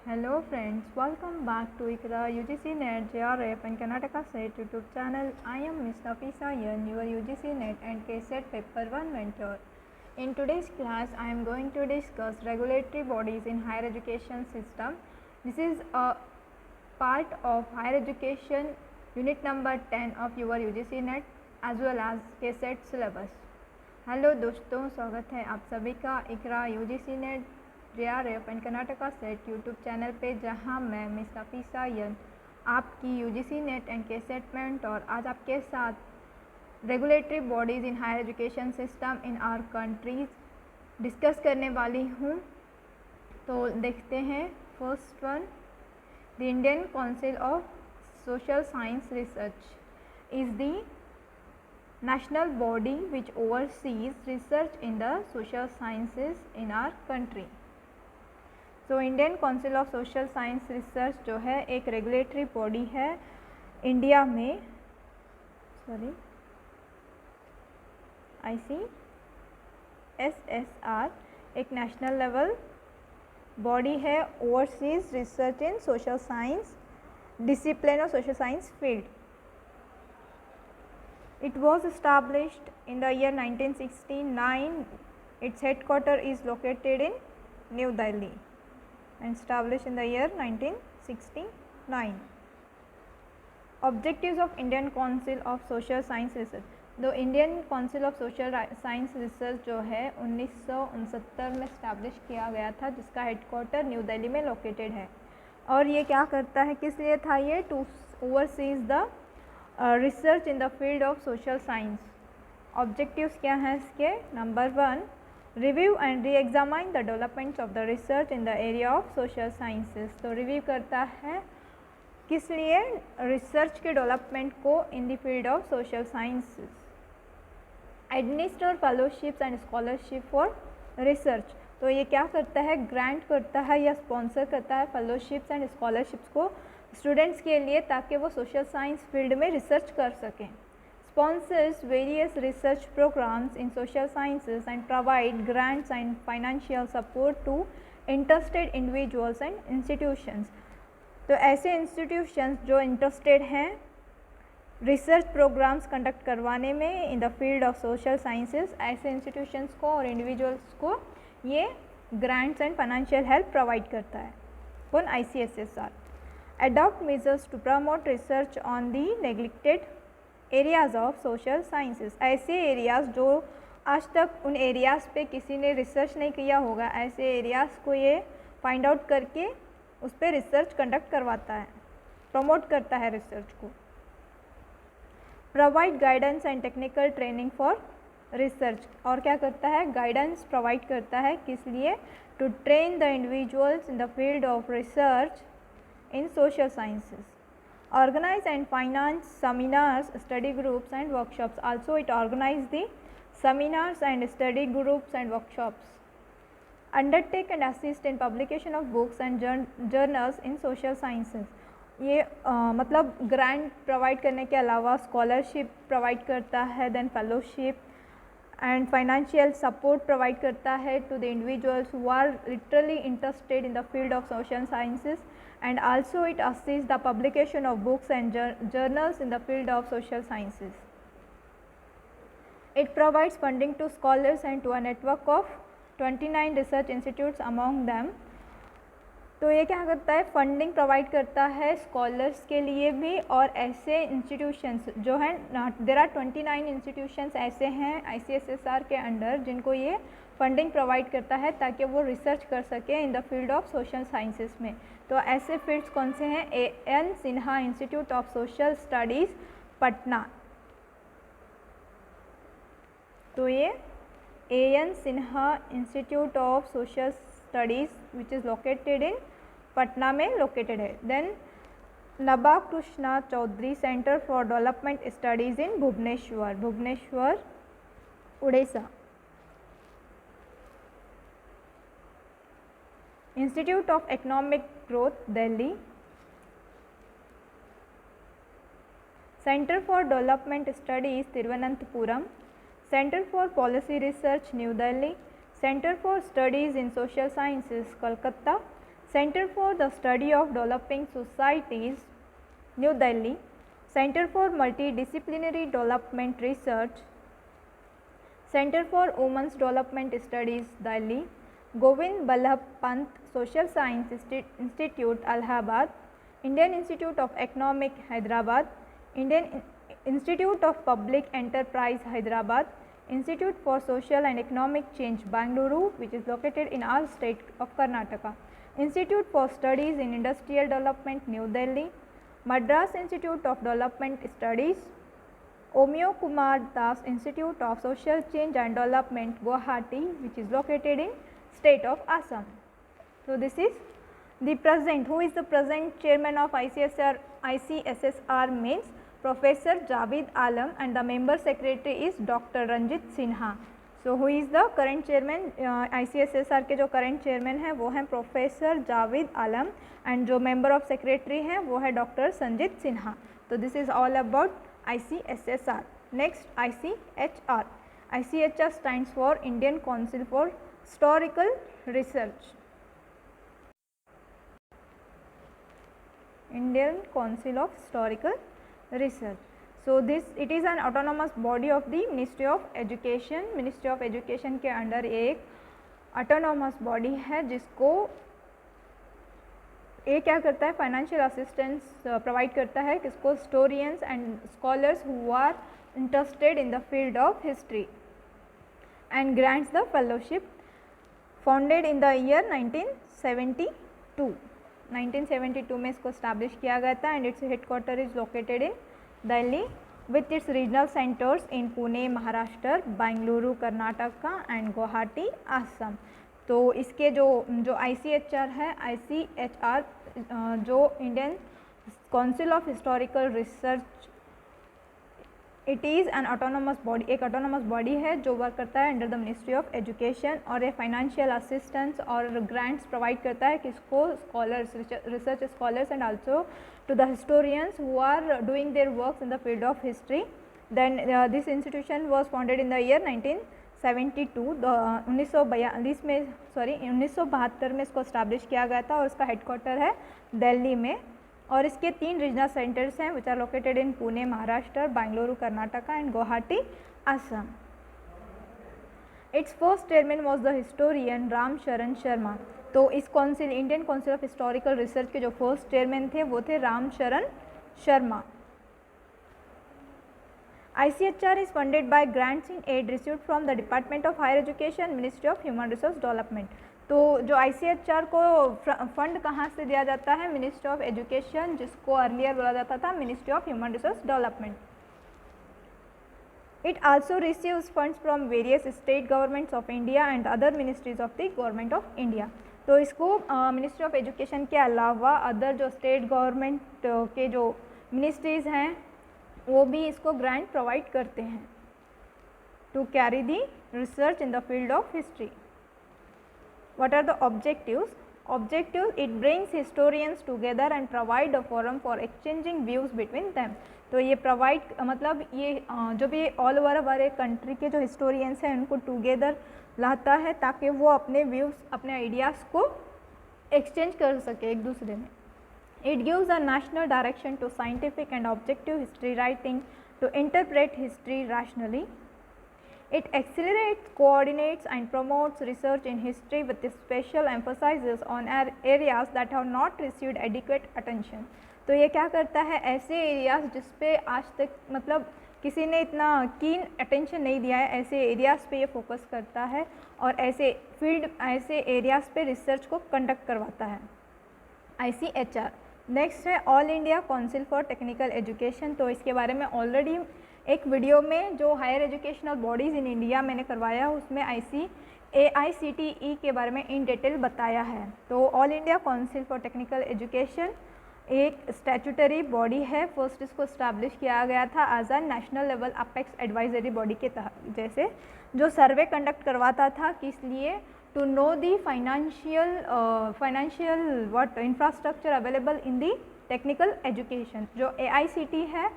Hello friends, welcome back to ICRA UGC NET JRF and Karnataka State YouTube channel. I am Ms. Nafisa Yan, your UGC NET and KSET Paper 1 mentor. In today's class, I am going to discuss regulatory bodies in higher education system. This is a part of higher education unit number 10 of your UGC NET as well as KSET syllabus. Hello दोस्तों, स्वागत है आप सभी का Iqra UGC net JRF and Karnataka set YouTube channel पे, जहां मैं miss Nafisa N आपकी UGC net and KSET mentor आज आपके साथ regulatory bodies in higher education system in our countries discuss करने वाली हूं। तो देखते हैं first one, the Indian council of social science research is the national body which oversees research in the social sciences in our country. So Indian Council of Social Science Research जो है एक regulatory body है India में, ICSSR एक national level body है, overseas research in social science discipline और social science field. It was established in the year 1969. Its headquarters is located in New Delhi and established in the year 1969. Objectives of Indian Council of Social Science Research. तो Indian council of social science research जो है 1969 में establish किया गया था, जिसका headquarter new Delhi में located है. और ये क्या करता है, किस लिए था ये? To overseas the research in the field of social science. Objectives क्या हैं इसके? Number 1, review and reexamine the developments of the research in the area of social sciences. तो रिव्यू करता है किस लिए? रिसर्च के डेवलपमेंट को in the field of social sciences. Administer fellowships and scholarship for research. तो ये क्या करता है? ग्रांट करता है या स्पॉन्सर करता है फेलोशिप्स एंड स्कॉलरशिप्स को स्टूडेंट्स के लिए, ताकि वो सोशल साइंस फील्ड में रिसर्च कर सकें. Sponsors various research programs in social sciences and provide grants and financial support to interested individuals and institutions. तो ऐसे इंस्टीट्यूशंस जो इंटरेस्टेड हैं रिसर्च प्रोग्राम्स कंडक्ट करवाने में इन the field of social sciences, ऐसे इंस्टीट्यूशंस को और इंडिविजुअल्स को ये grants and financial help provide करता है. कौन? ICSSR. Adopt measures to promote research on the neglected areas of social sciences. ऐसे एरियाज़ जो आज तक उन एरियाज़ पे किसी ने रिसर्च नहीं किया होगा, ऐसे एरियाज़ को ये फाइंड आउट करके उस पर रिसर्च कंडक्ट करवाता है, प्रमोट करता है रिसर्च को. Provide guidance and technical training for research. और क्या करता है? गाइडेंस प्रोवाइड करता है. किस लिए? To train the individuals in the field of research in social sciences. Organize and finance seminars, study groups and workshops. Also it organize the seminars and study groups and workshops. Undertake and assist in publication of books and journals in social sciences. ये मतलब grant provide करने के अलावा scholarship provide करता है, then fellowship and financial support provide करता है to the individuals who are literally interested in the field of social sciences. And also it assists the publication of books and journals in the field of social sciences. It provides funding to scholars and to a network of 29 research institutes among them. तो ये क्या करता है? Funding provide करता है scholars के लिए भी और ऐसे इंस्टीट्यूशंस जो हैं, देयर आर 29 इंस्टीट्यूशंस ऐसे हैं ICSSR के अंडर जिनको ये फंडिंग प्रोवाइड करता है ताकि वो रिसर्च कर सके in the field of social sciences में. तो ऐसे फील्ड्स कौन से हैं? AN Sinha institute of social studies Patna. तो ये AN Sinha institute of social studies which is located in Patna में लोकेटेड है. Then Naba Krishna Chaudhary centre for development studies in Bhubaneswar Orissa. Institute of Economic Growth, Delhi. Center for Development Studies, Thiruvananthapuram. Center for Policy Research, New Delhi. Center for Studies in Social Sciences, Kolkata. Center for the Study of Developing Societies, New Delhi. Center for Multidisciplinary Development Research, Center for Women's Development Studies, Delhi. Govind Ballabh Pant Social Science Institute, Allahabad. Indian Institute of Economics, Hyderabad. Indian Institute of Public Enterprise, Hyderabad. Institute for Social and Economic Change, Bangalore, which is located in our state of Karnataka. Institute for Studies in Industrial Development, New Delhi. Madras Institute of Development Studies. Omyo Kumar Das Institute of Social Change and Development, Guwahati, which is located in state of Assam. So this is the present. Who is the present chairman of ICSR means Professor Javed Alam, and the member secretary is Dr. Ranjit Sinha. So who is the current chairman? ICSSR के जो current chairman है वो हैं Professor Javed Alam, and जो member of secretary हैं वो है Dr. Sanjit Sinha. So this is all about ICSSR. Next, ICHR. ICHR stands for Indian Council for Historical Research. Indian Council of Historical Research. So this it is an autonomous body of the Ministry of Education. Ministry of Education के under एक autonomous body है जिसको ये क्या करता है, financial assistance provide करता है किसको, historians and scholars who are interested in the field of history, and grants the fellowship. Founded in the year 1972. 1972 में इसको स्टैब्लिश किया गया था, and its headquarter is located in Delhi with its regional centres in Pune Maharashtra, Bengaluru Karnataka and Guwahati Assam. तो इसके जो ICHR है, ICHR जो Indian council of historical research, it is an autonomous body, एक ऑटोनोमस बॉडी है जो वर्क करता है under the ministry of education, और ये फाइनेंशियल असिस्टेंस और ग्रांट्स प्रोवाइड करता है किसको, scholars, research scholars and also to the historians who are doing their works in the field of history. Then this institution was founded in the year 1972. 1942 में 1972 में इसको establish किया गया था, और इसका हेडक्वार्टर है दिल्ली में, और इसके 3 रीजनल सेंटर्स हैं which are located in Pune Maharashtra, Bengaluru Karnataka and Guwahati Assam. Its first chairman was the historian Ram Sharan Sharma. तो इस council, Indian council of historical research के जो फर्स्ट चेयरमैन थे वो थे Ram Sharan Sharma. ICHR is funded by grants in aid received from the Department of Higher Education, Ministry of Human Resource Development. तो जो ICHR को फंड कहाँ से दिया जाता है, मिनिस्ट्री ऑफ एजुकेशन, जिसको अर्लियर बोला जाता था ministry of human resource development. It also receives funds from various state governments of India and other ministries of the government of India. तो इसको मिनिस्ट्री ऑफ एजुकेशन के अलावा अदर जो state government के जो मिनिस्ट्रीज़ हैं वो भी इसको ग्रांट प्रोवाइड करते हैं to carry the research in the field of history. What are the objectives? Objective, it brings historians together and provide a forum for exchanging views between them. तो ये प्रोवाइड मतलब ये जो भी ऑल ओवर हमारे country के जो historians हैं उनको टुगेदर लाता है ताकि वो अपने व्यूज़, अपने आइडियाज़ को एक्सचेंज कर सके एक दूसरे में. It gives a national direction to scientific and objective history writing to interpret history rationally. It accelerates, coordinates and promotes research in history with special emphasis on areas that have not received adequate attention. तो ये क्या करता है, ऐसे areas जिस पे आज तक मतलब किसी ने इतना कीन अटेंशन नहीं दिया है, ऐसे एरियाज़ पे ये फोकस करता है और ऐसे फील्ड, ऐसे एरियाज़ पे रिसर्च को कंडक्ट करवाता है. ICHR. नेक्स्ट है all India council for technical education. तो इसके बारे में ऑलरेडी एक वीडियो में जो higher educational bodies in India मैंने करवाया उसमें AICTE के बारे में इन डिटेल बताया है. तो all India council for technical education एक स्टैट्यूटरी बॉडी है. फर्स्ट इसको इस्टेब्लिश किया गया था as a national level apex advisory body के तहत, जैसे जो सर्वे कंडक्ट करवाता था किस लिए, to know the financial what infrastructure available in the technical education. जो AICTE है,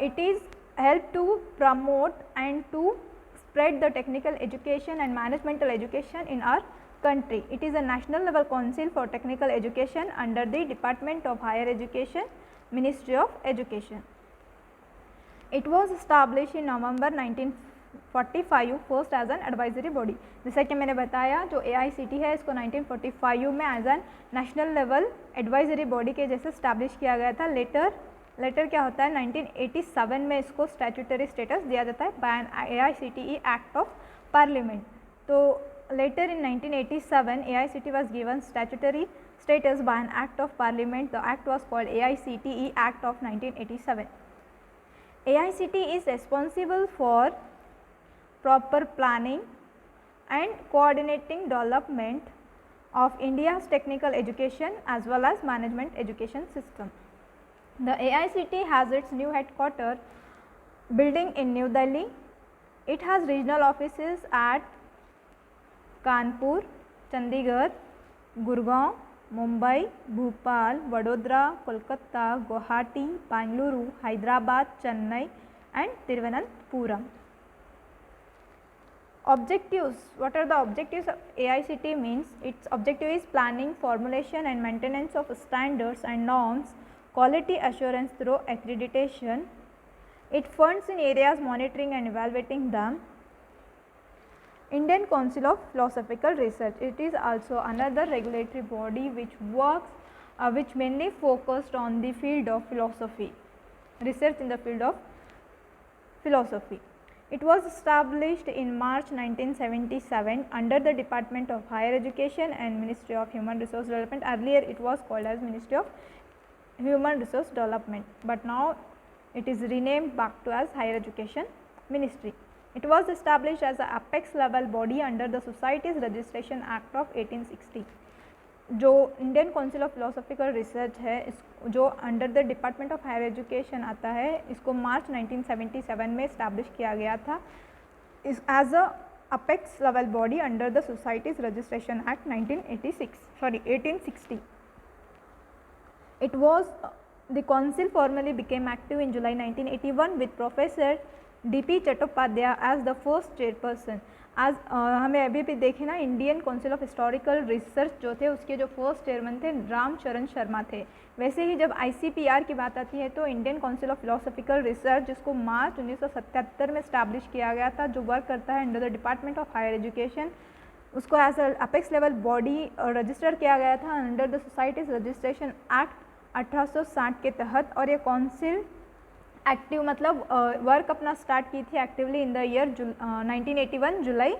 it is help to promote and to spread the technical education and managemental education in our country. It is a national level council for technical education under the Department of Higher Education, Ministry of Education. It was established in November 1945 first as an advisory body. जैसा कि मैंने बताया जो AICT है इसको 1945 में as an national level advisory body के जैसे स्टैब्लिश किया गया था. लेटर क्या होता है 1987 में इसको स्टैट्यूटरी स्टेटस दिया जाता है by an AICTE act of parliament. तो later in 1987 AICT was given statutory status by an act of parliament. The act was called AICTE Act of 1987. AICT is responsible for proper planning and coordinating development of India's technical education as well as management education system. The AICT has its new headquarters building in New Delhi. It has regional offices at Kanpur, Chandigarh, Gurgaon, Mumbai, Bhopal, Vadodara, Kolkata, Guwahati, Bengaluru, Hyderabad, Chennai and Thiruvananthapuram. Objectives. What are the objectives of AICT means? Its objective is planning, formulation and maintenance of standards and norms, quality assurance through accreditation. It funds in areas monitoring and evaluating them. Indian Council of Philosophical Research. It is also another regulatory body which works, which mainly focused on the field of philosophy, research in the field of philosophy. It was established in March 1977 under the Department of Higher Education and Ministry of Human Resource Development. Earlier it was called as Ministry of Human Resource Development, but now it is renamed back to as Higher Education Ministry. It was established as a apex level body under the Societies Registration Act of 1860. जो Indian council of philosophical research है जो under the department of higher education आता है, इसको मार्च 1977 में establish किया गया था as a apex level body under the societies registration act 1860. It was the council formally became active in July 1981 with Professor D.P. Chattopadhyay as the first chairperson. आज हमें अभी भी देखें ना, Indian council of historical research जो थे उसके जो फर्स्ट चेयरमैन थे रामचरण शर्मा थे. वैसे ही जब ICPR की बात आती है तो Indian council of philosophical research जिसको मार्च 1977 में स्टैब्लिश किया गया था, जो वर्क करता है under the department of higher education, उसको as a apex level body register किया गया था under the societies registration act 1860 के तहत. और ये काउंसिल एक्टिव मतलब वर्क अपना स्टार्ट की थी actively in the year 1981 July.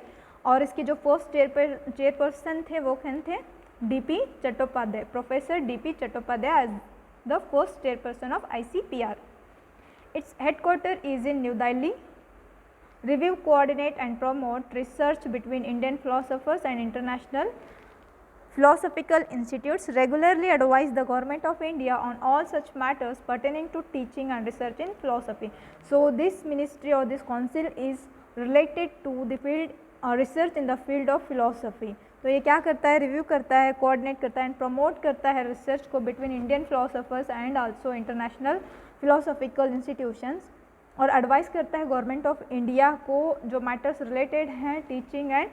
और इसके जो फर्स्ट चेयरपर्सन थे वो कौन थे? D.P. Chattopadhyay, professor D.P. Chattopadhyay as the first chairperson of ICPR. Its headquarter is in New Delhi. Review, coordinate and promote research between Indian philosophers and international philosophical institutes, regularly advise the government of India on all such matters pertaining to teaching and research in philosophy. So this ministry or this council is related to the field research in the field of philosophy. तो ये क्या करता है? Review करता है, coordinate करता है and promote करता है रिसर्च को between Indian philosophers and also international philosophical institutions, और एडवाइस करता है गवर्नमेंट ऑफ इंडिया को जो मैटर्स रिलेटेड हैं teaching and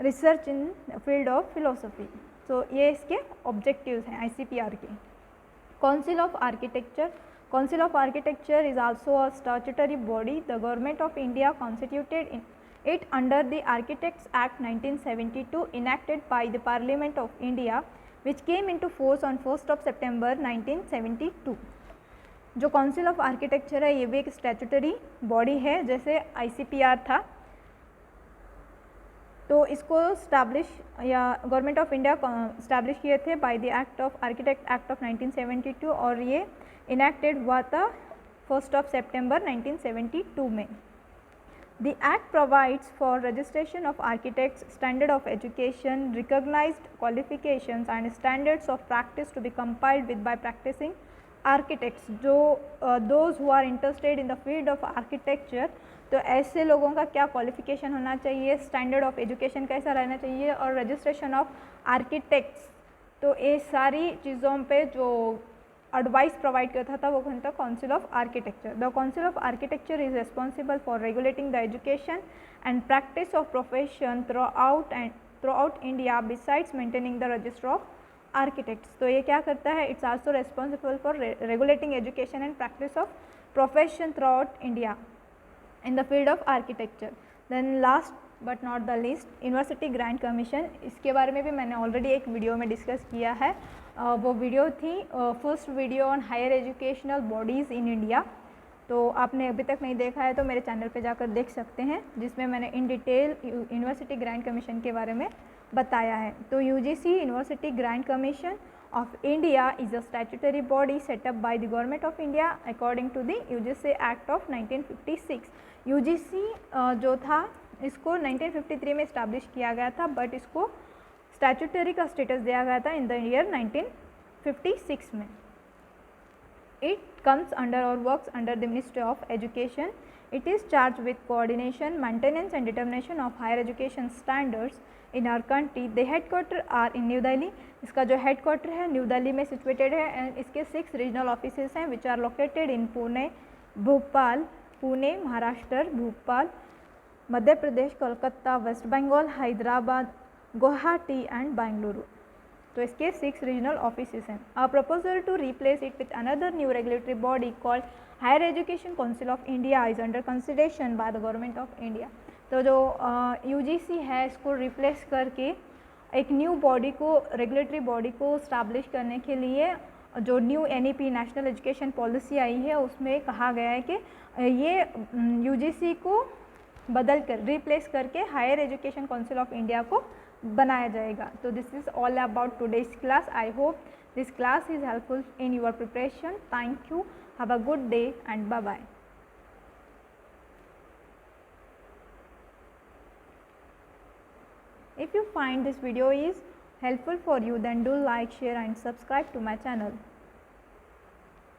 research in field of philosophy. तो ये इसके ऑब्जेक्टिव्स हैं ICPR के. Council of architecture. Council of architecture is also a statutory body. The government of India constituted it under the Architects Act 1972 enacted by the Parliament of India, which came into force on 1st of September 1972. जो council of architecture है ये भी एक statutory body है जैसे ICPR था. तो इसको स्टैब्लिश या गवर्नमेंट ऑफ इंडिया स्टैब्लिश किए थे by the act of architect act of 1972 और ये इनैक्टेड हुआ था 1st of September 1972 में. The Act provides for registration of architects, standard of education, recognized qualifications and standards of practice to be compiled with by practicing architects. जो those who are interested in the field of architecture, तो ऐसे लोगों का क्या qualification होना चाहिए, standard of education कैसा रहना चाहिए और रजिस्ट्रेशन ऑफ आर्किटेक्ट्स, तो ये सारी चीज़ों पे जो एडवाइस प्रोवाइड करता था वो कौन था? Council of architecture. The council of architecture is responsible for regulating the education and practice of profession through out and throughout India besides maintaining the register of architects. तो ये क्या करता है? It's also responsible for regulating education and practice of profession throughout India in the field of architecture. Then last but not the least, university grant commission, इसके बारे में भी मैंने ऑलरेडी एक वीडियो में डिस्कस किया है। वो वीडियो थी first video on higher educational bodies in India. तो आपने अभी तक नहीं देखा है तो मेरे चैनल पे जाकर देख सकते हैं, जिसमें मैंने in detail university grant commission के बारे में बताया है। तो UGC university grant commission of India is a statutory body set up by the government of India according to the UGC act of 1956। UGC जो था इसको 1953 में इस्टेब्लिश किया गया था, बट इसको स्टैट्यूटरी का स्टेटस दिया गया था इन द ईयर 1956 में। इट कम्स अंडर और works under the ministry of education. It is charge with coordination, maintenance and determination of higher education standards in our country. The headquarter are in New Delhi. इसका जो headquarter है new Delhi में situated है and इसके 6 regional offices हैं which are located in Pune, Bhopal, Pune Maharashtra, Bhopal Madhya Pradesh, Kolkata, west Bengal, Hyderabad, Guwahati and Bengaluru. तो इसके 6 regional offices हैं। A proposal to replace it with another new regulatory body called higher education council of India is under consideration by the government of India. तो जो UGC है इसको replace करके एक new body को, रेगुलेटरी बॉडी को establish करने के लिए जो new NEP national education policy आई है उसमें कहा गया है कि ये यूजीसी को बदल कर रिप्लेस करके higher education council of India को बनाया जाएगा। तो this is all about today's class. I hope this class is helpful in your preparation. Thank you, have a good day and bye bye. If you find this video is helpful for you, then do like, share and subscribe to my channel.